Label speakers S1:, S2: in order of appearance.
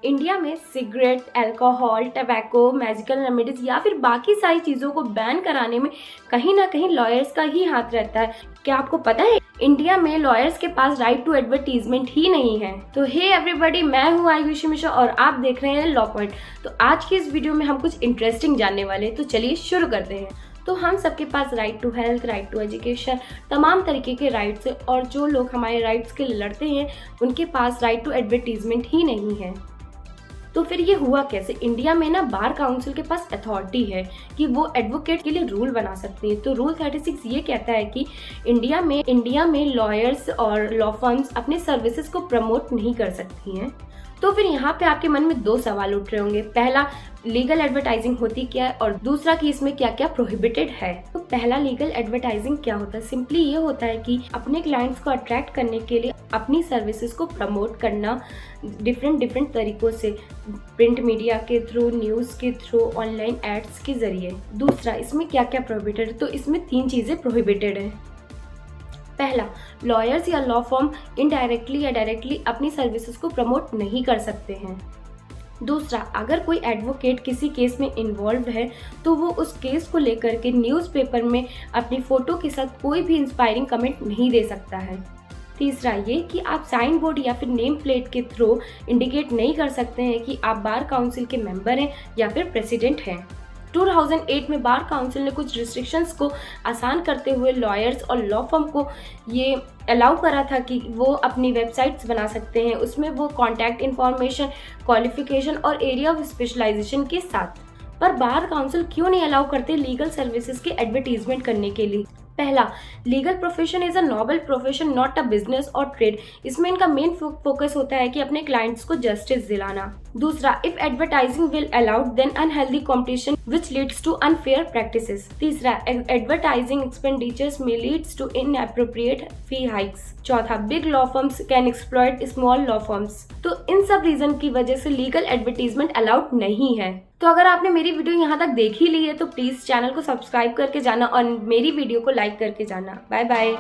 S1: India में cigarette, alcohol, tobacco, magical remedies या फिर बाकी सारी चीज़ों को बैन कराने में कहीं ना कहीं लॉयर्स का ही हाथ रहता है। क्या आपको पता है इंडिया में लॉयर्स के पास राइट टू एडवर्टीजमेंट ही नहीं है। तो हे एवरीबॉडी, मैं हूँ आयुषी मिश्रा और आप देख रहे हैं लॉ पॉइंट। तो आज की इस वीडियो में हम कुछ इंटरेस्टिंग जानने वाले हैं, तो चलिए शुरू करते हैं। तो हम सबके पास right to health, right to education, तमाम तरीके के राइट्स हैं और जो लोग हमारे राइट्स के लिए लड़ते हैं उनके पास राइट टू एडवर्टीजमेंट ही नहीं है। तो फिर ये हुआ कैसे? इंडिया में ना बार काउंसिल के पास अथॉरिटी है कि वो एडवोकेट के लिए रूल बना सकती है। तो रूल 36 ये कहता है कि इंडिया में लॉयर्स और लॉ फर्म्स अपने सर्विसेज को प्रमोट नहीं कर सकती हैं। तो फिर यहाँ पे आपके मन में दो सवाल उठ रहे होंगे। पहला, लीगल एडवर्टाइजिंग होती क्या है, और दूसरा कि इसमें क्या क्या प्रोहिबिटेड है। तो पहला, लीगल एडवर्टाइजिंग क्या होता है? सिंपली ये होता है कि अपने क्लाइंट्स को अट्रैक्ट करने के लिए अपनी सर्विसेज को प्रमोट करना डिफरेंट तरीकों से, प्रिंट मीडिया के थ्रू, न्यूज़ के थ्रू, ऑनलाइन एड्स के जरिए। दूसरा, इसमें क्या क्या प्रोहिबिटेड है? तो इसमें 3 चीज़ें प्रोहिबिटेड है। पहला, लॉयर्स या लॉ फर्म इनडायरेक्टली या डायरेक्टली अपनी सर्विसेज को प्रमोट नहीं कर सकते हैं। दूसरा, अगर कोई एडवोकेट किसी केस में इन्वॉल्व है तो वो उस केस को लेकर के न्यूज़पेपर में अपनी फोटो के साथ कोई भी इंस्पायरिंग कमेंट नहीं दे सकता है। तीसरा ये कि आप साइन बोर्ड या फिर नेम प्लेट के थ्रू इंडिकेट नहीं कर सकते हैं कि आप बार काउंसिल के मेंबर हैं या फिर प्रेसिडेंट हैं। 2008 में बार काउंसिल ने कुछ रिस्ट्रिक्शंस को आसान करते हुए लॉयर्स और लॉ फर्म को ये अलाउ करा था कि वो अपनी वेबसाइट्स बना सकते हैं। उसमें वो कॉन्टैक्ट इन्फॉर्मेशन, क्वालिफिकेशन और एरिया ऑफ स्पेशलाइजेशन के साथ। पर बार काउंसिल क्यों नहीं अलाउ करते लीगल सर्विसेज के एडवर्टीजमेंट करने के लिए? पहला, legal profession is a noble profession, not a business और ट्रेड। इसमें इनका मेन फोकस होता है कि अपने क्लाइंट्स को जस्टिस दिलाना। दूसरा, if advertising will allowed then unhealthy competition which leads to unfair practices. तीसरा, एडवर्टाइजिंग एक्सपेंडिचर्स में leads to inappropriate fee hikes. चौथा, big law firms can exploit small law firms. तो इन सब रीजन की वजह से लीगल एडवर्टीजमेंट अलाउड नहीं है। तो अगर आपने मेरी वीडियो यहाँ तक देख ही ली है तो प्लीज चैनल को सब्सक्राइब करके जाना और मेरी वीडियो को लाइक करके जाना। Bye bye.